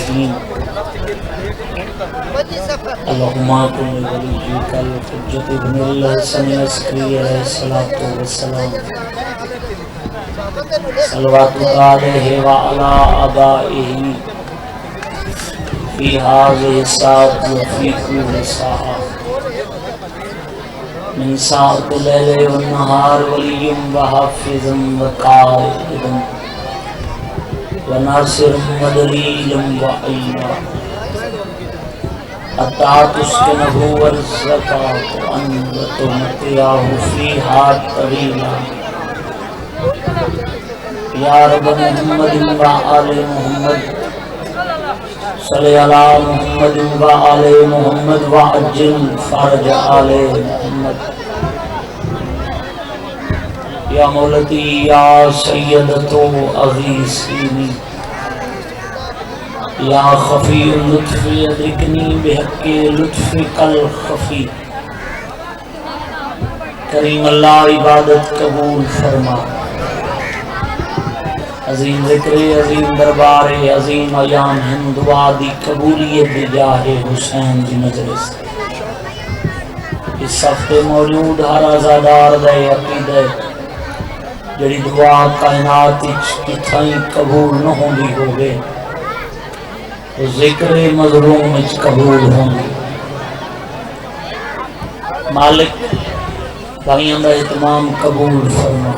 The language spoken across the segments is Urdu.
الصالحين اللهم كن لوليك الحجة ابن الحسن العسكري عليه الصلاة والسلام صلوات عليه وعلى آبائه في هذه الساعة وفي كل ساعة من ساعة الليل والنهار ولي وحافظ وقائد وناصر ودليل وعينا حتى تسكنه والزكاة أن تمتعه فيها طويلا يا رب محمد وآل محمد صل على محمد وآل محمد وعجل فرج آل محمد یا مولتی یا سیدتو اغیثینی یا خفی لطف ادرکنی بحق لطف کل خفی کریم اللہ عبادت قبول فرما عظیم ذکر عظیم دربار عظیم ایام ہند وادی قبولیت جاہ حسین کی مجلس اس ہفتے موجود ہر عزادار دے عقیدہ جڑی دعا کائنات کتھائیں قبول نہ ہوندی ہوگے تو ذکر مظلوم اچ قبول ہوندی مالک بھائیاں دا اہتمام قبول فرما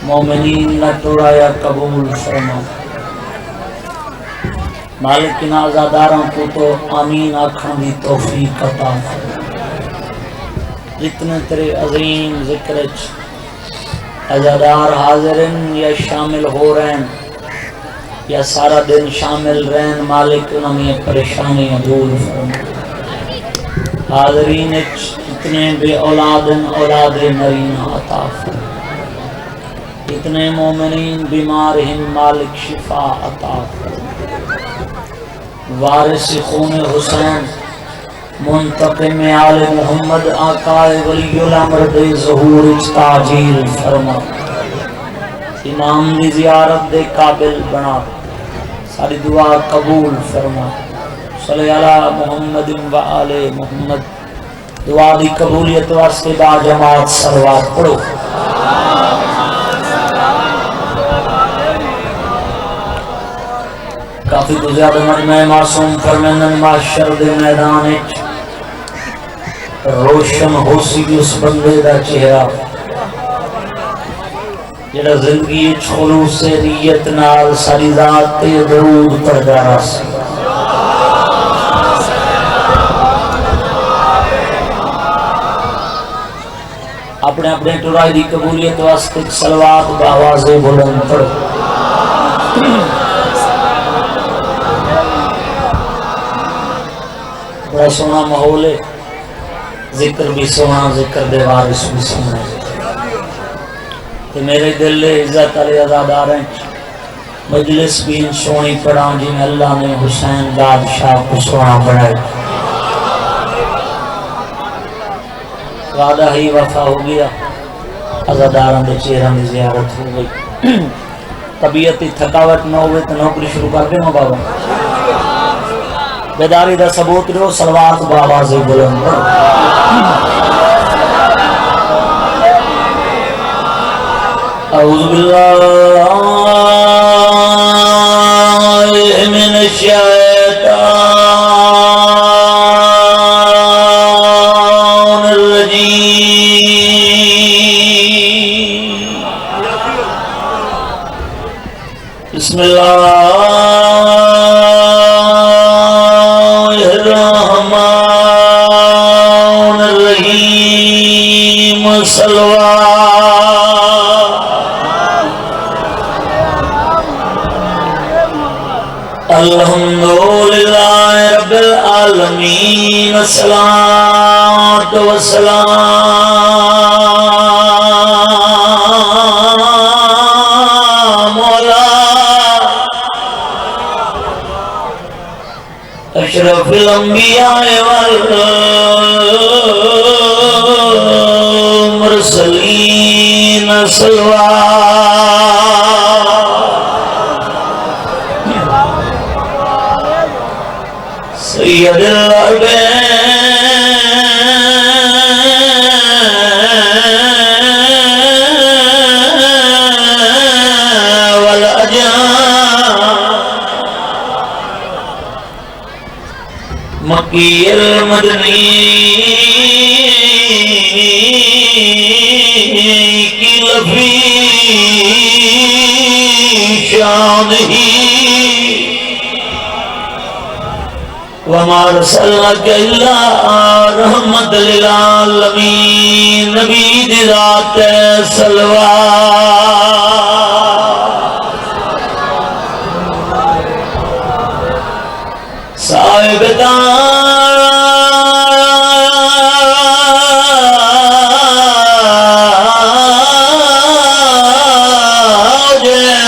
مومنین نہ ٹوڑایا قبول فرما مالک ان آزاداراں کو تو آمین آکھن دی توفیق عطا فرما جتنے تیرے عظیم ذکر اچ عزادار حاضرین یا شامل ہو رہے ہیں یا سارا دن شامل رہن مالک انہیں پریشانیاں دور فرما حاضرین اتنے بے اولادن اولاد نرینہ عطا فرما اتنے مومنین بیمار ہیں مالک شفا عطا فرما وارث خون حسین منتقم آل محمد آقا ولی الامر دے ظہور تاجیل فرما امام دی زیارت دے قابل بنا ساری دعا قبول فرما صلی اللہ محمد و آل محمد دعا دی قبولیت واسطے با جماعت صلوات پڑھو کافی تو زیادہ مجمع معصوم فرمندن معاشر دے میدان روشن ہو سی اس بندے دا چہرہ جڑا زندگی خلوص نیت نال ساری ذات تے درود پڑھدا رہے اپنے اپنے ٹرائی دی قبولیت واسطے صلوات بآواز بلند پڑھو بڑا سونا ماحول ہے ذکر بھی سونا ذکر دے وارث بھی سونا کہ میرے دل لے عزت علی عزادار ہیں مجلس بھی ان سونی پڑھاں جن اللہ نے حسین بادشاہ کو سونا پڑھائے وعدہ ہی وفا ہو گیا عزاداران دے چہرہ میں زیارت ہو گئی طبیعتی تھکاوٹ نہ ہوئے تو نوکری شروع کر دے نو بابا بیداری دا ثبوت رہو صلوات بآواز بلند اعوذ باللہ من الشیطان الرجیم بسم اللہ الرحمن الرحیم الحمدللہ رب العالمین الصلاۃ والسلام علی اشرف الانبیاء والمرسلین صلوات سید العرب مکی المدنی کی لفی شان ہی وما رسلک الا رحمت للعالمین نبی دی ذات سلوہ صاحب تاج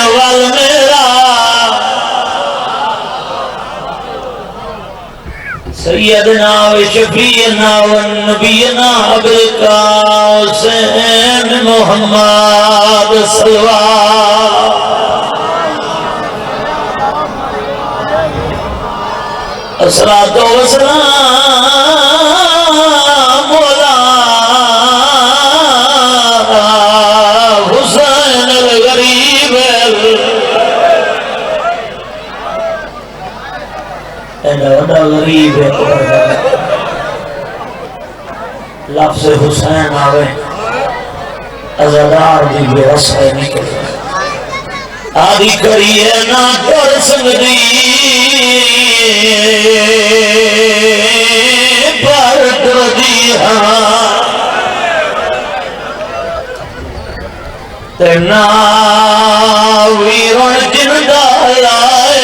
والمیرا سیدنا و شفیعنا و نبینا ابوالقاسم محمد صلوہ الصلاة والسلام مولا حسین الغریب ایڈا غریب ہے لفظ حسین آوے ازادار دی بے رسے نکل آدھی کریے نا کر سنگدی پر دردیاں تینا ویرون جندہ لائے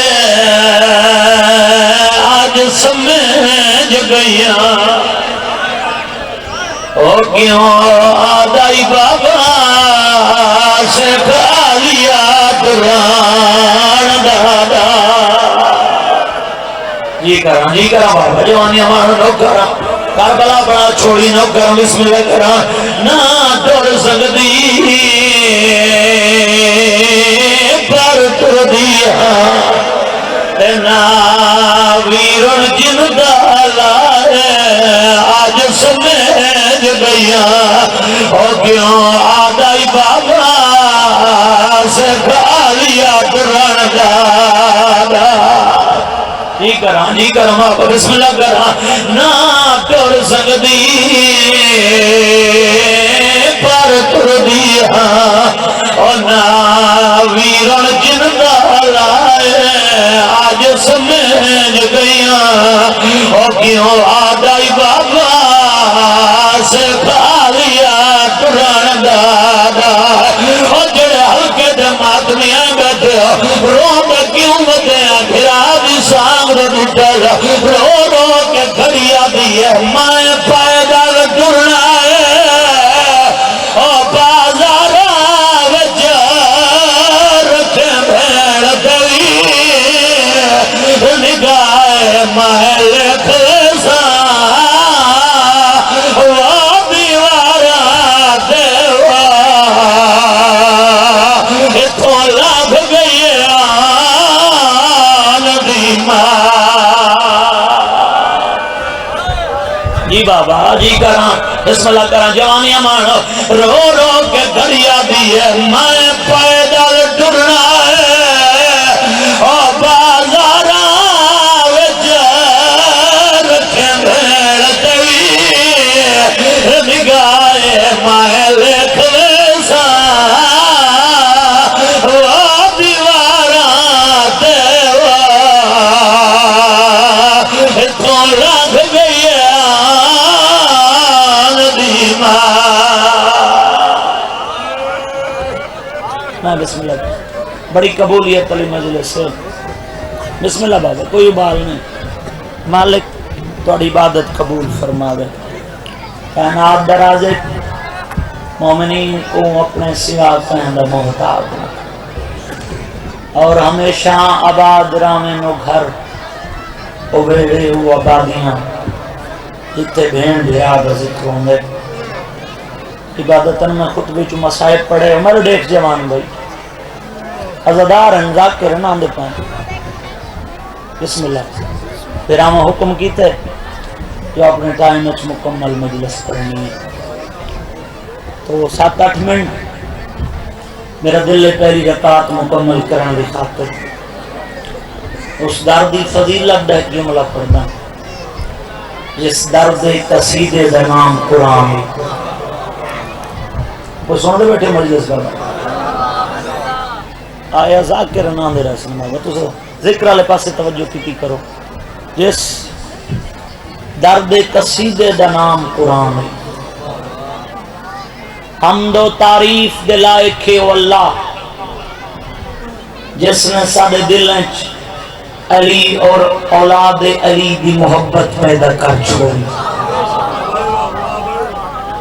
آج سمجھ گئیاں او کیوں آدائی بابا سے خالیا قرآن دادا جی کرا بابا جوانی ہمارا نو کرا کربلا بڑا چھوڑی نو کرا بسم اللہ کرا نا ڈر سکتی پر تر دیا نا ویرن جن دالا آج سمجھ گیا اور کیوں آدائی بابا سے خالیا قرآن دادا جی کرا ماں بسم اللہ کرا نا ٹر سکتی پر تر دیا اور نا ویرن جن دالائے آج سمجھ گیا اور کیوں آدائی بابا سے خالیا قرآن دادا اور جڑے ہلکے دے ماتمیاں بیٹھے رو میں کیوں بتے گھرا دی سانگ رو رو کے گھڑیا دیئے میں پیدل ٹرنا ہے او بازارا وچ رکھے بھیڑ دلی نگاہ محل خلصا وہ دیوارا دیوا اتھوں لگ گئی جی بابا جی کرا بسم اللہ کرا جوانیاں مانو رو رو کے گھڑیا دیئے میں پیدل ٹرنا ہے او بازارا وچ رکھیں بھیڑ تلی نگاہ محل خلصا وہ دیوارا دیوا اتھوں لگ گئی بسم اللہ بڑی قبولیت علی مجلس سے بسم اللہ بابا کوئی بال نہیں مالک توڑی عبادت قبول فرما دے کائنات درازے مومنین کو اپنے سوا کہندہ محتاج اور ہمیشہ آباد رامن و گھر او بیڑے او آبادیاں جتے بھین دیاد ذکر ہوں گے عبادتن میں خطبی چو مسائب پڑھے عمر دیکھ جوان بھائی ازدار انزاک کے رنان دے پائیں بسم اللہ پھر ہم حکم کیتے جو اپنے ٹائم اچ مکمل مجلس کرنی ہے تو 7-8 منٹ میرا دل پہلی رکعت مکمل کرنے کی خاطر اس در دی فضیلت دا جملہ پڑھنا جس در دے قصیدے دا نام قرآن ہے وہ سن دے بیٹھے مجلس کرنا آیا ذاکر نام دے رہا سنما تو ذکر والے پاسے توجہ کی کرو جس درد قصیدے دا نام قرآن ہے حمد و تعریف دے لائق ہے اللہ جس نے سارے دلیں علی اور اولاد علی دی محبت پیدا کر چھوڑی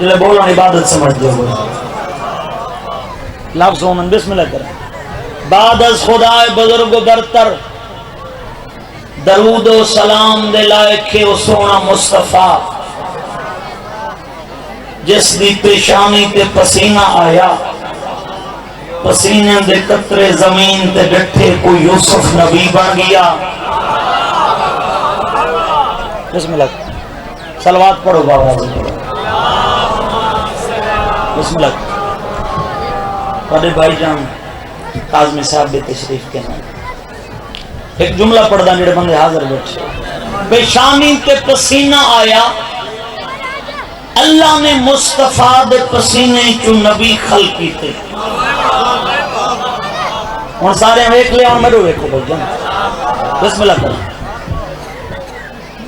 جلے بولنا عبادت سمجھ دے ہوئے لفظ ہومن بسم اللہ کریں بعد از خدای بزرگ و برتر درود و سلام دے لائق ہے و سونا مصطفیٰ جس دی پیشانی تے پسینہ آیا پسینے دے قطرے زمین تے ڈٹھے کو یوسف نبی بن گیا بسم اللہ صلوات پڑھو بابا جی بسم اللہ بڑے بھائی جان کاظمی صاحب بھی تشریف کے نام ایک جملہ پڑھ دا جڑے بندے حاضر بیٹھے پیشانی تے پسینہ آیا اللہ نے مصطفیٰ دے پسینے چو نبی خلقی تھے اور سارے ہم ایک لے اور میرے ایک ہو جان بسم اللہ کریں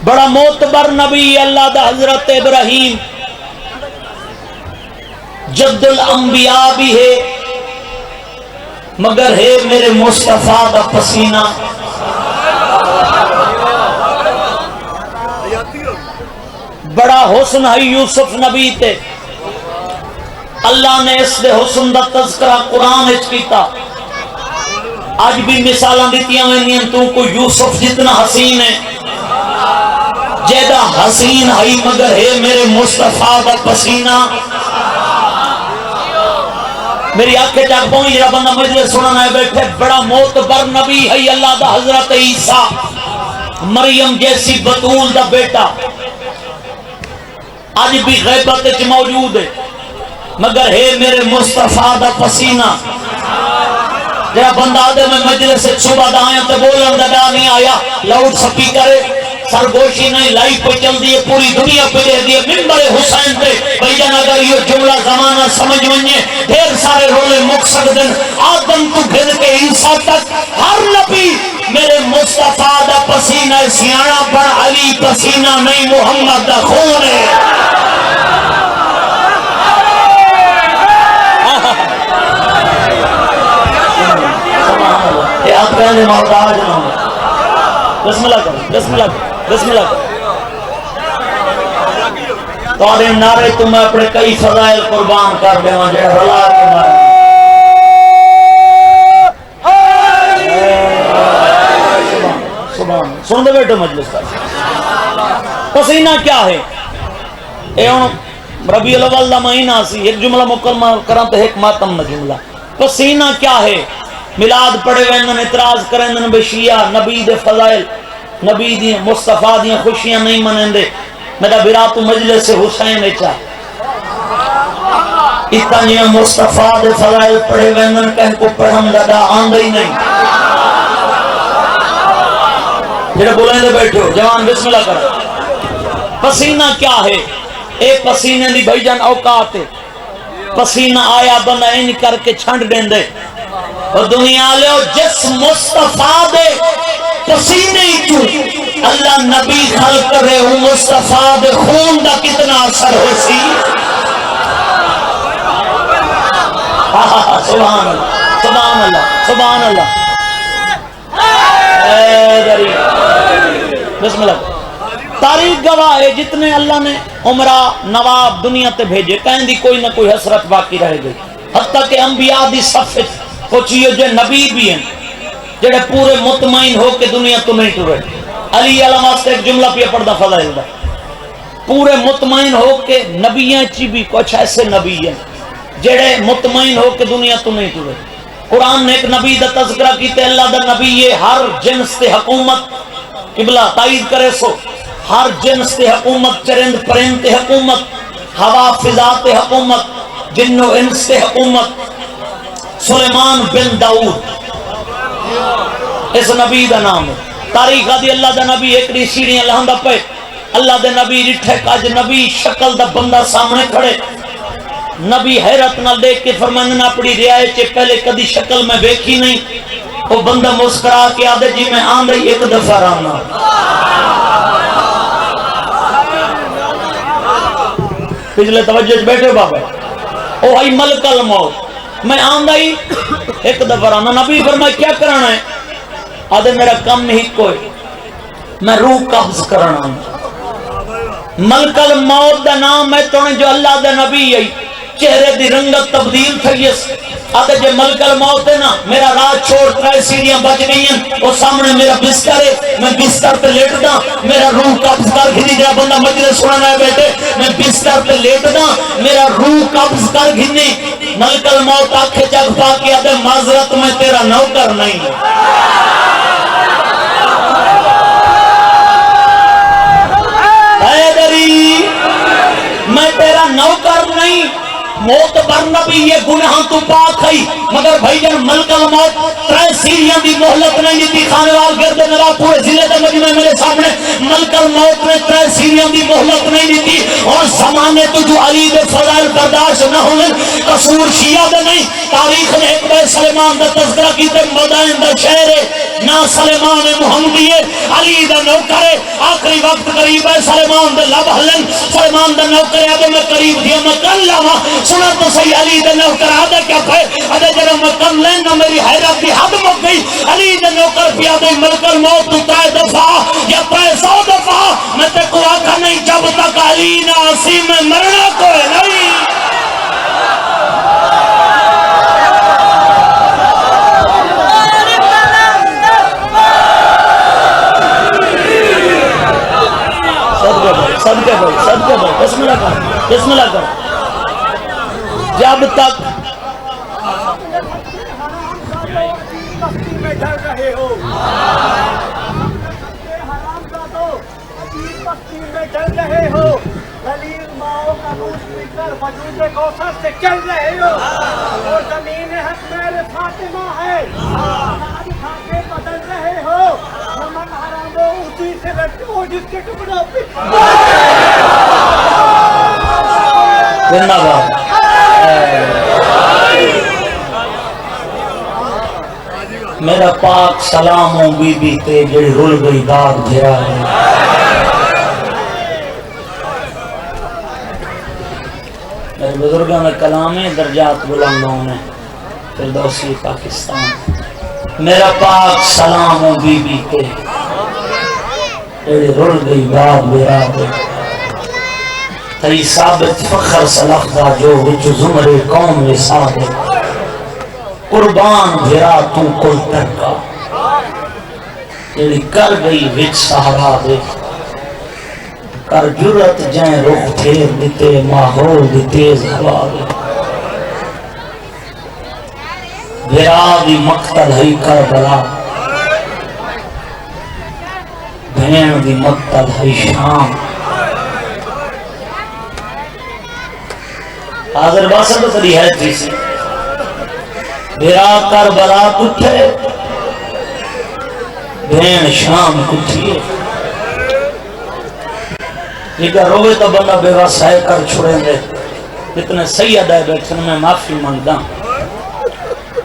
بڑا معتبر نبی اللہ دا حضرت ابراہیم جد الانبیاء بھی ہے مگر ہے میرے مصطفیٰ دا پسینہ بڑا حسن ہے یوسف نبی تے اللہ نے اس دے حسن دا تذکرہ قرآن اچ کیتا آج بھی مثالاں دیتیاں میں تو کو یوسف جتنا حسین ہے جیدہ حسین ہے مگر ہے میرے مصطفیٰ دا پسینہ میری آنکھیں چاک پہنچ جڑا بندہ مجلس سننا ہے بیٹھے بڑا معتبر نبی ہے اللہ دا حضرت عیسیٰ مریم جیسی بطول دا بیٹا آج بھی غیبت اچ موجود ہے مگر ہے میرے مصطفیٰ دا پسینہ جڑا بندہ آدھے میں مجلس سے صبح دا آیا تو بولن دا ڈا نہیں آیا لاؤڈ سپیکر سرگوشی نہیں لائی پہ چل دیئے پوری دنیا پہ دے دیئے ممبر حسین پہ بھائی جان اگر یہ جملہ زمانہ سمجھ منجے دیر سارے رولے مقصد دن آدم تو گھر کے عیسیٰ تک ہر نبی میرے مصطفیٰ دا پسینہ سیانہ پر علی پسینہ نہیں محمد دا خون ہے یہ آپ کہنے محتاج نہ بسم اللہ کریں بسم اللہ کریں بسم اللہ کریں تو آدھے نعرے تو میں اپنے کئی فضائل قربان کر دے وہاں جڑا رلا کے مارے سبحان سن دے بیٹھو مجلس کا پسینہ کیا ہے اے ان ربیع الاول دا مہینہ سی ایک جملہ مکمل کریں تو ایک ماتم نہ جملہ پسینہ کیا ہے ملاد پڑھے ویندن اعتراض کریں بے شیعہ نبی دے فضائل نبی دی مصطفیٰ دی خوشیاں نہیں منیں دے میرا برات مجلس حسین اچھا اتنی مصطفیٰ دے فضائل پڑھے ویندن کہیں کو پڑھم دادا آندہ ہی نہیں جڑے بولیں دے بیٹھو جوان بسم اللہ کر پسینہ کیا ہے اے پسینے دی بھائی جان اوقات ہے پسینہ آیا بندہ ان کر کے چھنڈ دیں دے اور دنیا لے جس مصطفیٰ دے پسینے کیوں اللہ نبی خلق کرے ہوں مصطفیٰ دے خون دا کتنا اثر ہو سی سبحان اللہ سبحان اللہ سبحان اللہ بسم اللہ تاریخ گواہ ہے جتنے اللہ نے عمرہ نواب دنیا تے بھیجے کہیں دی کوئی نہ کوئی حسرت باقی رہ گئی حتیٰ کہ انبیاء دی صفت پوچھئے جو نبی بھی ہیں جڑے پورے مطمئن ہو کہ دنیا تو نہیں ٹرے علی علم واسطے ایک جملہ پہ پڑھدا فضائل دا پورے مطمئن ہو کہ نبیاں چی بھی کچھ ایسے نبی ہیں جڑے مطمئن ہو کہ دنیا تو نہیں ٹرے قرآن نے ایک نبی دا تذکرہ کیتے اللہ دا نبی یہ ہر جنس تے حکومت قبلہ تائید کرے سو ہر جنس تے حکومت، چرند پرند تے حکومت، ہوا فضا تے حکومت، جن و انس تے حکومت سلیمان بن داؤد اس نبی دا نام ہے۔ تاریخ دی اللہ دا نبی ایک دی سیڑھیاں لہندا پے، اللہ دے نبی رٹھے کاج نبی شکل دا بندہ سامنے کھڑے، نبی حیرت نہ دیکھ کے فرمانے نہ پڑی رعایت چے پہلے کدی شکل میں دیکھی نہیں۔ وہ بندہ مسکرا کے آدھے جی میں آن رہی ایک دفعہ رانا، پچھلے توجہ بیٹھے بابا او آئی ملک الموت، میں آن رہی ایک دفعہ رانا۔ نبی فرمائے کیا کرانا ہے؟ آدھے میرا کم ہی کوئی، میں روح قبض کرنا ہوں۔ ملک الموت دا نام ہے تو جو اللہ دا نبی ہے، چہرے دی رنگت تبدیل تھئیس۔ آدھے جو ملک الموت ہے نا، میرا رات چھوڑ ترائے سیڑھیاں بچ گئی ہیں، وہ سامنے میرا بستر ہے، میں بستر پہ لیٹ دا، میرا روح قبض کر گھنی، جا بندہ مجلس سنانا ہے بیٹے، میں بستر پہ لیٹ دا، میرا روح قبض کر گھنی۔ ملک الموت آنکھیں چک پا کے آدھے معذرت میں تیرا نوکر نہیں ہے، میں تیرا نوکر نہیں۔ موت بر نبی یہ گناہ تو پاک ہے، مگر بھائی جان ملک الموت ترائے سیڑھیاں دی مہلت نہیں دیتی۔ خانوال گرد نرا پورے ضلع دے مجمع میرے سامنے، ملک الموت نے ترائے سیڑھیاں دی مہلت نہیں دیتی۔ اور زمانے تو جو علی دے فضائل برداشت نہ ہونے، قصور شیعہ دے نہیں۔ تاریخ نے ایک بے سلیمان دا تذکرہ کیتے، مدائن دا شہر نہ سلیمان محمدی ہے، علی دا نوکر ہے، آخری وقت قریب ہے، سلیمان دا لب حلن، سلیمان دا نوکر ہے، ادھے میں قریب دیا میں کر لاما، سنا تو صحیح علی دا نوکر آدھے کیا پھے، ادھے جرہ میں کم لینا میری حیرت کی حد مک گئی۔ علی دا نوکر پی آدھے ملک الموت تو تائے دفعہ یا تائے 100 دفعہ، میں تے کو آکھا نہیں جب تک علی نہ آسی میں مرنا کوئی نہیں۔ صدقے بھائی بسم اللہ کر، بسم اللہ کر۔ جب تک دلیل ماؤ کا روش پی کر وجود کوثر سے چل رہے ہو، اور زمین حق میرے فاطمہ ہے، نہ خاکے بدل رہے ہو، نمک حرام ہو اسی سے لڑتے ہو جس کے ٹکڑوں پہ زندہ باد۔ میرا پاک سلاموں بی بی تے جڑی رول گئی داغ بھیرا ہے۔ میرے بزرگوں میں کلامی درجات بلندوں نے فردوسی پاکستان۔ میرا پاک سلاموں بی بی تے جڑی رول گئی داغ بھیرا ہے، تئی ثابت فخر سلفدہ جو وچ زمرے قوم لسادے، قربان بھیرا تو کل ترکا جڑی کر گئی وچ سہارا دے، کر جرت جائیں رخ پھیر دیتے ماحول دی تیز ہوا دے، بھیرا دی مقتل ہے کربلا، بھین دی مقتل ہے شام۔ حاضر باسا تو کدی ہے جیسی بھیرا کربلا کٹھے، بھین شام کٹھیے، لیکن روے تو بندہ بے واسائے کر چھوڑیں دے۔ اتنے سید ہے بیٹھن میں معافی مانگدا،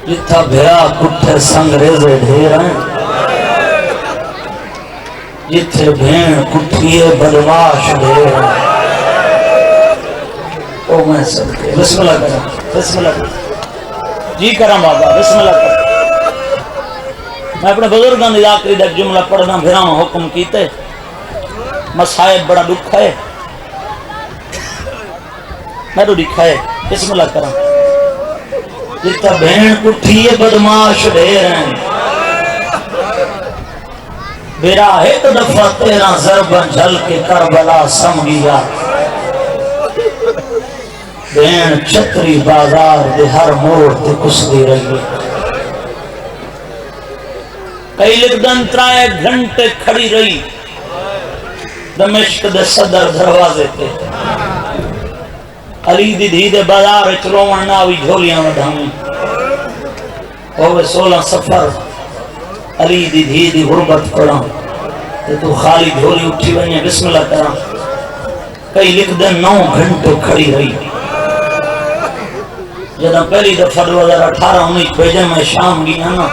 جتھا بھیرا کٹھے سنگ ریزے ڈھیر ہیں، جتھے بھین کٹھیے بدماش ڈھیر ہیں۔ او میں صدقے بسم اللہ کریں، بسم اللہ کریں جی کرم بابا، بسم اللہ کریں۔ میں اپنے بزرگاں دی آخری دا جملہ پڑھنا بھیراں حکم کیتے، مسائب بڑا دکھ ہے، میں تو دکھ ہے، بسم اللہ کریں۔ جتا بہن کٹھیے بدماش ڈھیر ہیں، بیرا ایک دفعہ تیرا ضرب جھل کے کربلا سمگیا، بہن چھتری بازار دے ہر موڑ تے کس دی رہی، کئی لکدن 3 گھنٹے کھڑی رہی دمشق دے صدر دروازے تے علی دی دھی دے بازار چلوان ناوی جھولیاں ودھامی ہوئے 16 سفر علی دی دھی دی غربت پڑھا تے تو خالی جھولی اٹھی بنی بسم اللہ کرا کئی لکدن 9 گھنٹے کھڑی رہی جدہ پہلی دفعہ 2018-19 بھیجن میں شام گیا نا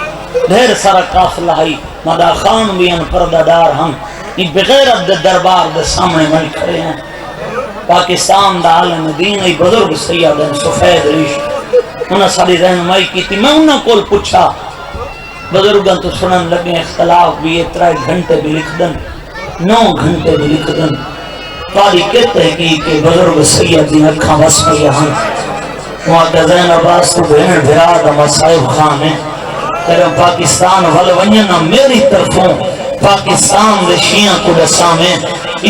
ڈھیر سارا قافلہ ہی مدا خان بھی ان پردہ دار ہم یہ بغیرت دے دربار دے سامنے میں کھڑے ہیں پاکستان دا عالم دین ای بزرگ سید سفید ریش انہاں ساری رہنمائی کی تھی میں انہاں کول پوچھا بزرگاں تو سنن لگے اختلاف بھی 3 گھنٹے بھی لکھ دن 9 گھنٹے بھی لکھ دن پاری کہتے ہیں کہ بزرگ سید دی اکھاں بس پہ یہاں وہاں زین عباس تو بہن بھراد مسائب خان ہے تیرے پاکستان والونینا میری طرفوں پاکستان دے شیعہ کو دسامیں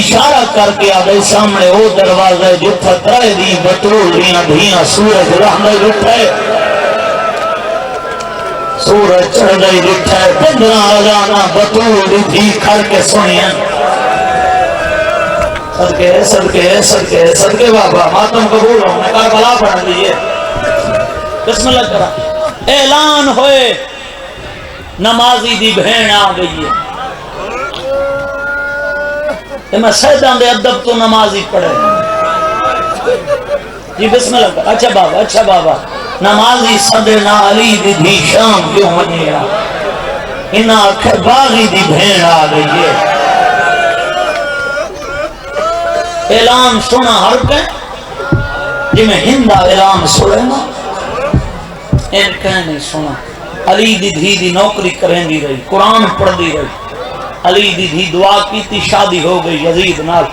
اشارہ کر کے آگئے سامنے او دروازے جو فترائے دی بطرول دیاں دھیاں سورج رحمہ رٹھائے سورج چڑھ گئی رٹھائے 15 آزانہ بطرول دی کھڑ کے سنیاں صدقے بابا ماتم قبول ہوں میں کربلا پڑھ لیجئے بسم اللہ کرا اعلان ہوئے نمازی دی بہن آ گئی ہے میں سیدان دے ادب تو نمازی پڑھے جی بسم اللہ کرا اچھا بابا نمازی صدنا علی دی دھی شام کیوں منی رہا انہا باغی دی بہن آ گئی ہے اعلان سنا ہر کہیں جی میں ہندہ اعلان سنے نا ان کہیں نہیں سنا علی دی دھی دی نوکری کریں دی رہی قرآن پڑھ دی رہی علی دی دھی دعا کی تھی شادی ہو گئی یزید نال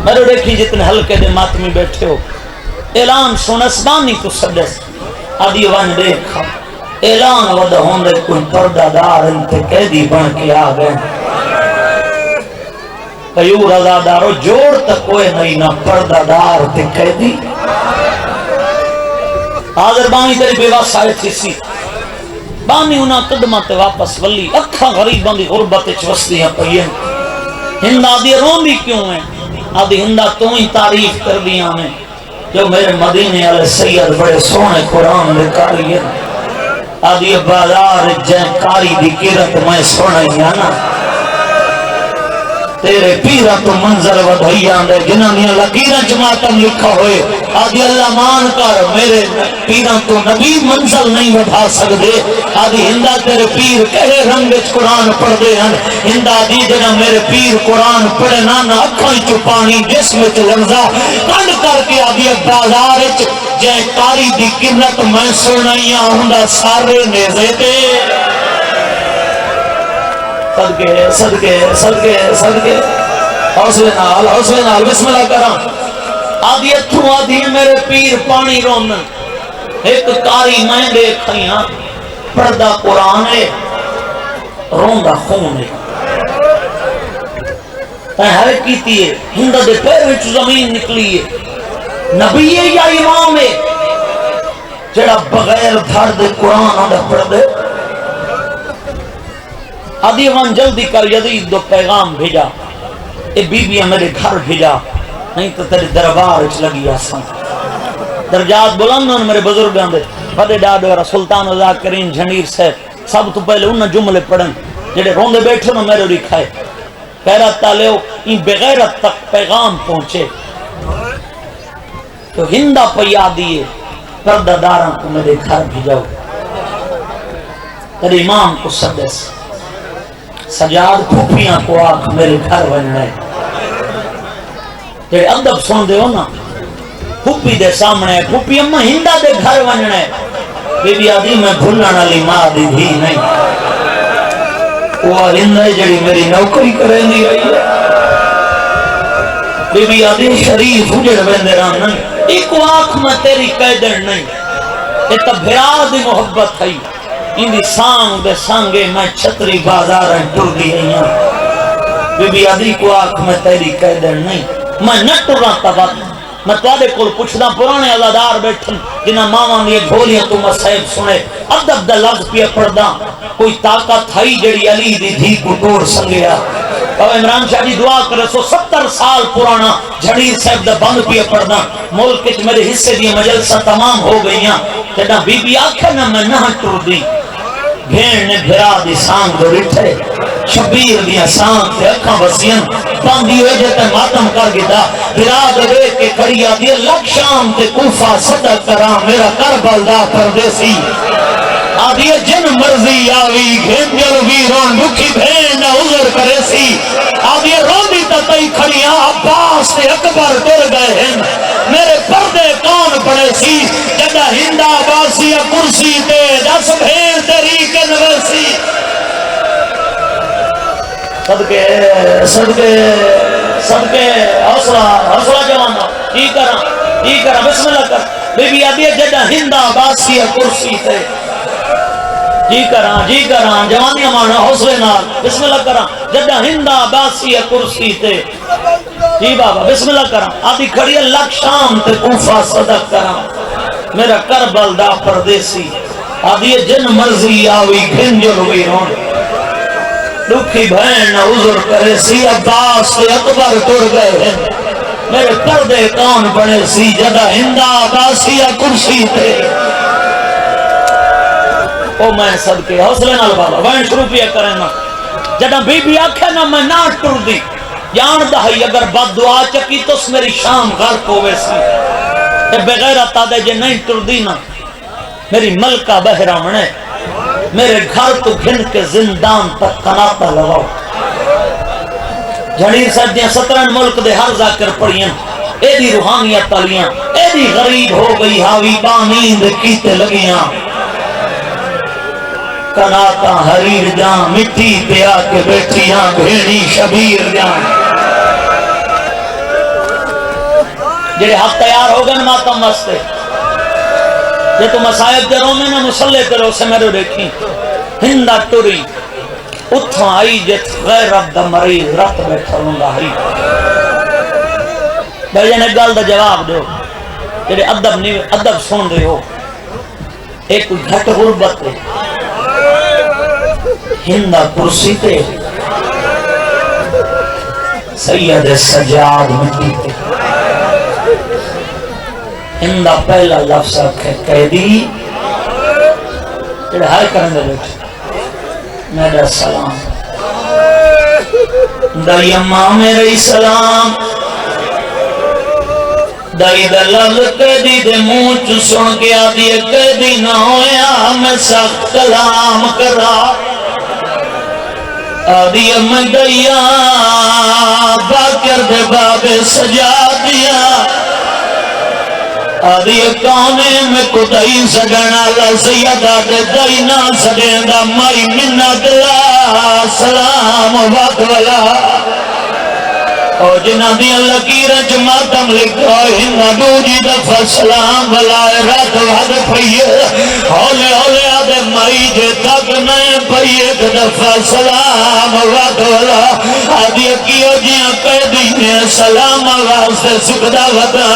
میرے دیکھی جتنے ہلکے دے ماتمی بیٹھے ہو اعلان سنا سبانی کو سدس آدھی وان دیکھا اعلان ودہ ہوندے کوئی پردہ دار انتے قیدی بن کے آ گئے قیور ازادارو جوڑ تک کوئی نہیں نہ پردہ دار تے قیدی حاضر بانی تیری بیوہ سائے تھی سی بانی انہاں قدمت واپس ولی اکھا غریبان دی غربت چوستیاں پئین ہند آدھی روندی کیوں ہیں آدھی ہندہ تو ہی تعریف کر دیا میں جو میرے مدینے علیہ سید بڑے سونے قرآن لکھاری ہے آدھی بازار جن کاری دی کرت میں سونے ہی آنا تیرے پیرہ تو منظر ودھائیاں دے جنہاں لکیرہ جماعتاں لکھا ہوئے آدھی اللہ مان کر میرے پیرہ تو نبی منزل نہیں بڑھا سکتے آدھی ہندہ تیرے پیر کہے رنگت قرآن پڑھ دے ہیں ہندہ دی جنہ میرے پیر قرآن پڑھے نانا اکھائیں چپانی جسم چلنزا کنڈ کر کے آدھی بازار جائے کاری دی کنت میں سنائیاں ہندہ سارے نیزے دے صدقے حوصلے نال بسم اللہ کرام آدھی اتھوں آدھی میرے پیر پانی رونن ایک کاری میں دیکھائیاں پردہ قرآن ہے روندہ خون ہے ہر کیتی ہے ہندہ دے پیر وچ زمین نکلی ہے نبی ہے یا امام ہے جڑا بغیر دھڑ دے قرآن آدھا پڑھ دے آدھی وان جلدی کر یزید دو پیغام بھیجا اے بی بی میرے گھر بھیجا نہیں تو تیرے دربار اچ لگی آسان درجات بلندن میرے بزرگان دے بڑے ڈاڈورا سلطان ذاکرین جھنیر سے سب تو پہلے انہاں جملے پڑھن جڑے روندے بیٹھے نا میرے لکھائے غیرت تالیو ان بغیرت تک پیغام پہنچے تو ہندہ پیا دیئے پردہ داراں کو میرے گھر بھیجاؤ تیرے امام کو سدس سجاد پھوپیاں کو آکھ میرے گھر بن رہے جڑے ادب سن دے ہو نا پھوپی دے سامنے پھوپی اممہ ہندہ دے گھر بن رہے بی بی آدھی میں بھلن علی ماں دی بھی نہیں وہ ہندہ جڑی میری نوکری کریں دی رہی ہے بی بی آدھی شریف اجڑ بندے رہا نہیں ایک آکھ میں تیری قیدر نہیں یہ تب بھرا دی محبت ہے اندی سانگ دے سانگے میں چھتری بازاریں ٹر دی ہیں بی بی آدھی کو آنکھ میں تیری قیدر نہیں میں نہ ٹرا تبت میں تواڈے کول پوچھدا پرانے عزادار بیٹھن جنہاں ماواں دی گھولیاں تو مصائب سنے ادب دا لفظ پیا پڑھدا کوئی طاقت تھئی جڑی علی دی دھی کو توڑ سنگیا اور عمران شاہ جی دعا کرے 70 سال پرانا جھڑیر صاحب دا بند پیا پڑھدا ملک وچ میرے حصے دی مجلساں تمام ہو گئیاں جداں بی بی آکھے نہ میں نہ ٹر دی بھیڑ نے بھرا دی سانگ دو ڈٹھے شبیر دیا سانگ تے اکھاں وسیاں باندھی ہوئے جتے ماتم کر گدا بھرا دے کے کڑیا دی لکھ شام تے کوفہ صدق کراں میرا کربل دا پردیسی آدھی جن مرضی آوی گھنجل ویرون لکھی بھین عذر کرے سی آدھی روندی تتائی کھڑیاں عباس تے اکبر ٹر گئے ہیں میرے پردے کون پڑے سی جدہ ہندہ عباسی کرسی تے دس بھین تیری کے نویسی صدقے صدقے صدقے حوصلہ جوانا کی کرا بسم اللہ کر بی بی آدھی جدہ ہندہ عباسی کرسی تے جی کراں جوانیاں مانا حوصلے نال بسم اللہ کراں جدہ ہندہ باسی کرسی تے جی بابا بسم اللہ کراں آدھی کھڑی لکھ شام تے کوفہ صدق کراں میرا کربل دا پردیسی آدھی جن مرضی آوی گھنجل ویرون دکھی بہن عذر کرے سی عباس تے اکبر ٹر گئے ہیں میرے پردے کون بنے سی جدہ ہندہ باسی کرسی تے او میں صدقے حوصلے نال بابا وین شروع پیا کریں نا جدہ بی بی آکھے نا میں نہ ٹر دی جان دہی اگر بد دعا چکی تو اس میری شام غرق ہوئے سی تے بغیرت آدھے جے نہیں ٹر دی نا میری ملکہ بہرامنے میرے گھر تو گھن کے زندان تک کناتا لگاؤ جھڑیر صاحب دیاں 17 ملک دے ہر ذاکر پڑھیاں اے دی روحانیت تالیاں اے دی غریب ہو گئی حاوی بانیند کیتے لگیاں کناتا حریر جان مٹی پہ آ کے بیٹھیاں بھیڑی شبیر جان جڑے حق تیار ہو گئے ماتم واسطے جے تو مسائب دے رو میں نہ مسلح تے رو سے میرے دیکھی ہندہ ٹوری اتھاں آئی جت غیر رب دا مریض رت میں کھڑوں گا ہری بھائی جانے گل دا جواب دو جڑے ادب سن رہے ہو ایک گھٹ غربت ہے ہندہ کرسی تے سید سجاد مٹی تے ہندہ پہلا لفظ رکھے قیدی ہر کرنے بیٹھے میرا سلام دائی اماں میرے سلام دائی دلال قیدی دے منہ چ سن کے آدھی قیدی نہ ہویا میں سخت کلام کرا آدھی میں دیا باکر دے بابے سجا دیا آدھی کانے میں کتائی سگنا لسیدہ دے دائنا سگندہ مائی منت لا سلام وقت والا اور جنہ دی اللہ کی رج ماتم لکھا ہندہ دوجی دفع سلام والا رات وحد پھئیے ہولے ہولے آدھے مائی جے تک نئے پھئیے دفع سلام وقت والا آدھی کیو جیاں قیدی نے سلام واسطے سکدہ ودا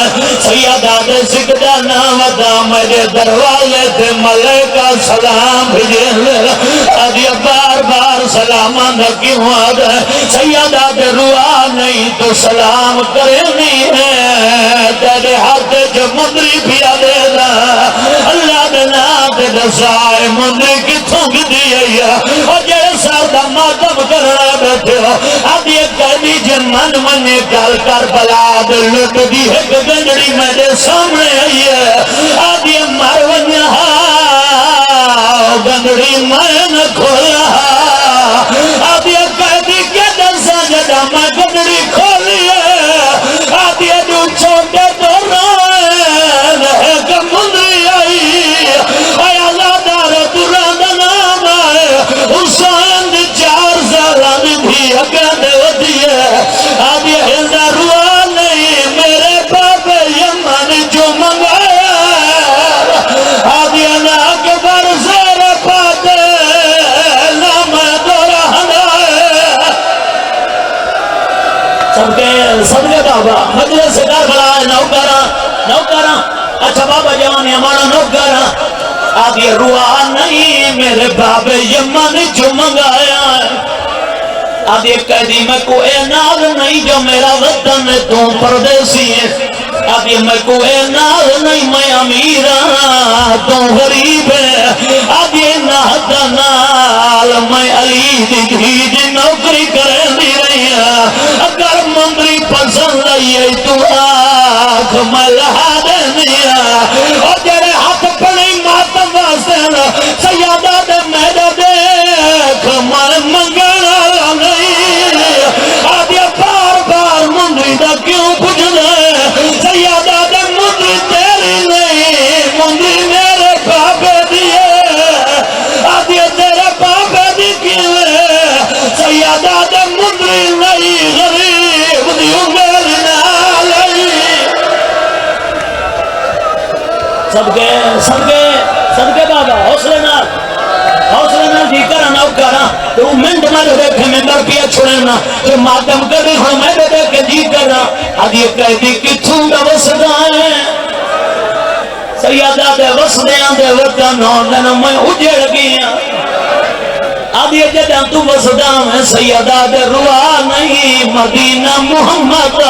سیدہ دے سکدہ نہ ودا میرے دروالے تے ملکہ سلام بھیجے آدھی بار بار سلامان کیوں آدھے سیدہ دے روا نہیں تو سلام کرنی ہے تیرے ہاتھ جو مندری پیا دے دا اللہ دے نام دے دسائے مندری کی تھوک دیئے اور جیسے سردہ ماتم کرنا بیٹھے ہو آدھی ایک قیدی جن من گل کر بلا دے لٹ دی ہے کہ گنجڑی میرے سامنے آئی ہے آدھی مارونیا گنجڑی میں نہ کھولا آدھی ایک قیدی کے دسا جدا میں گنجڑی کھولی ہے آدھی جو چھوٹے تو روئے ہے کہ مندری آئی اے اللہ دار دران نام آئے حسین دی 4 سالان بھی اگانے ہوتی ہے آدھی ہندہ روا نہیں میرے باپ یمن جو منگایا آدھی انا اکبر زیر پاتے نام دورہ ہنائے سب کے بابا مجلس کربلا نوکرا اچھا بابا جان ہمارا نوکرا آدھی روا نہیں میرے بابے یمن جو منگایا آدھی قیدی میں کوئی نال نہیں جو میرا وطن میں تو پردیسی ہے آدھی میں کوئی نال نہیں میں امیر تو غریب ہے آدھی نال میں علی دی نوکری کریں دی رہی ہے اگر مندری پسند لئیے تو آنکھ میں لہا دینی ہے اور جیرے ہاتھ پڑی ماتم واسطے سیادہ دے میرے دیکھ میں منگنا نہیں آدھی بار بار مندری دا کیوں پوچھنا سیادہ دے مندری تیری نہیں مندری میرے بابے دیئے آدھی تیرے بابے دی کیوئے سیادہ دے مندری نہیں غریب دیوں میری نالی سب کے بابا حوصلے نال جی کرا نہ کرا تو منٹ میں دیکھے میں در پیا چھوڑنا جو ماتم کر رہی ہوں میں دیکھ کے جی کرا آدھی قیدی کتھوں دا وسدہ ہے سیادہ دے وسدیاں دے وطن ہوندن میں اجڑ گیا آدھی جدہ تو وسدہ میں سیادہ دے روا نہیں مدینہ محمد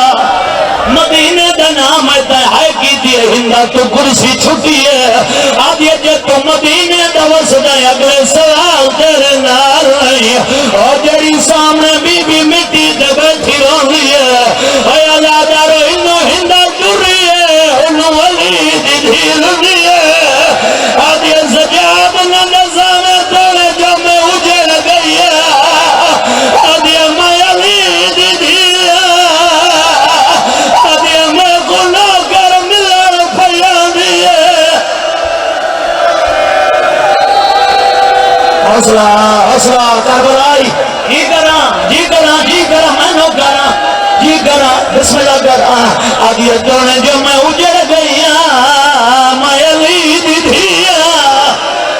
مدینہ دا نام ہے کی دیئے ہندہ تو کرسی چھٹی ہے آدھی جدہ تو مدینہ دا وسدہ اگلے سوال تیرے نال رہی اور جڑی سامنے بی بی مٹی دے بیٹھی رہی ہے اے اللہ دارو انہوں ہندہ جوری ہے انہوں علی دی دھیل دی ہے آدھی سجاد نہ نظام تیرے جو میں اجڑ گئی ہے آدھی میں علی دی دھیل آدھی میں گناہ کر ملن پھیان دی ہے حوصلہ کربلائی جی کرا میں نو کرا جی کرا بسم اللہ کرا آدھی اتنے جو میں اجڑ گئی میں علی دی دھیا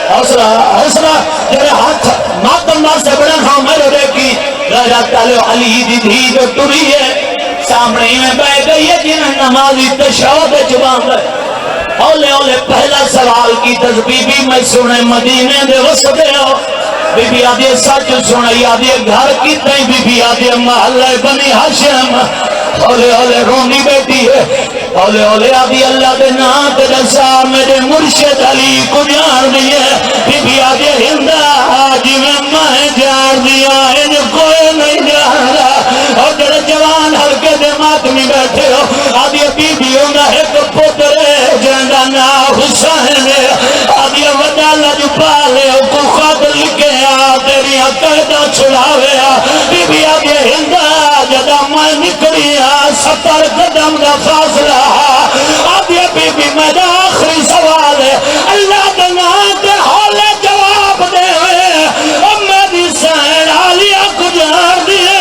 حوصلہ جب ہاتھ ماتم سے بڑا ہاں میں دیکھی غیرت علی دی دھی جو ٹری ہے سامنے میں بہ گئی ہے جنہیں نمازی تشہد جبان ہے اولے پہلا سوال کی تذبیح بھی میں سنے مدینے دے وسطے ہو بی بی آدھی سچ سنائی آدھی گھر کی تائیں بی بی آدھی محلہ بنی ہاشم اولے رونی بیٹی ہے اولے آدھی اللہ دے نات رسا میرے مرشد علی کو جان دیئے بی بی آدھی ہندہ آجی میں جان دیا ان کوئی نہیں جان رہا اور جڑے جوان ہلکے دے ماتمی بیٹھے ہو آدھی بی بی ہونا ایک پترے جنگا نا حسین آدھی وڈا لج پالے کو خط لکھے تیری قیدہ چھڑاوے بی بی آدھی ہندہ جدا میں نکلی 70 قدم دا فاصلہ آدھی بی بی میرا آخری سوال ہے اللہ دنا دے حولے جواب دے اور میری سین آلیہ کو جان دیے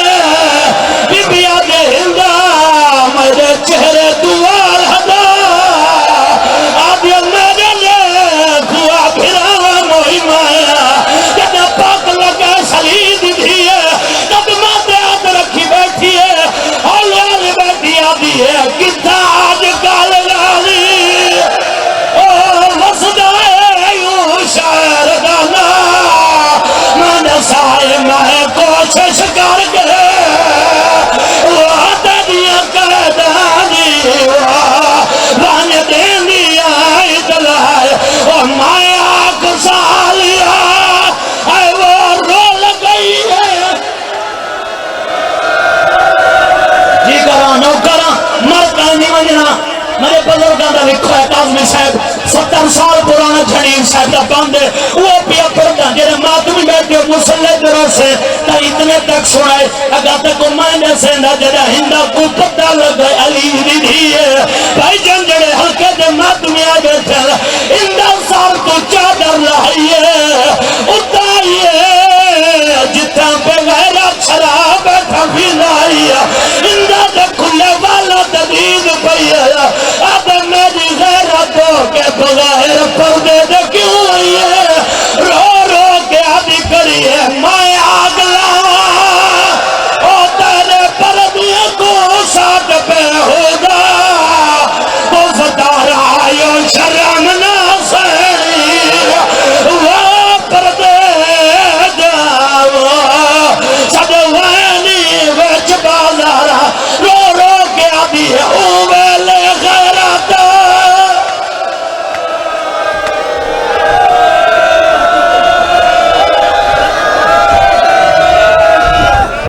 بی بی آدھی ہندہ میرے چہرے دوال ہدا آدھی میرے لے کوا پھرا موہی مایا جدہ پاک لگا سلید دیئے قدمہ دے آدھ رکھی بیٹھی ہے ہولے بیٹھی آدھی ہے کتا آج کال لالی وسدائے یوں شاعر دانا میں سائے میں کوشش کر گئے وعدہ دیا قیدانی وانے دین دیا اتلائے اور مائے آگ سالیا اے وہ رو لگئی ہے جی کرا نو کرا مرکا نہیں منجنا میرے بزرگاں دا لکھو ہے کاظمی صاحب 70 سال پرانا جھنین صاحب دا باندے وہ پیا پردہ جنہیں ماتمی بیٹھے مسلح درہ سے تا اتنے تک سنائے اگر تک مائنے سے نہ جڑا ہندہ کو پتہ لگئے علی دی دیئے بھائی جن جڑے ہلکے دے ماتمی آگے تھے ہندہ سال تو چادر لائیے اتائیے جتنا پہ غیرت شراب بیٹھا بھی لائیے ہندہ دے کھلے والا تدید پہیے آدھے میری غیرت ہو کے بغیر پردے دے کیوں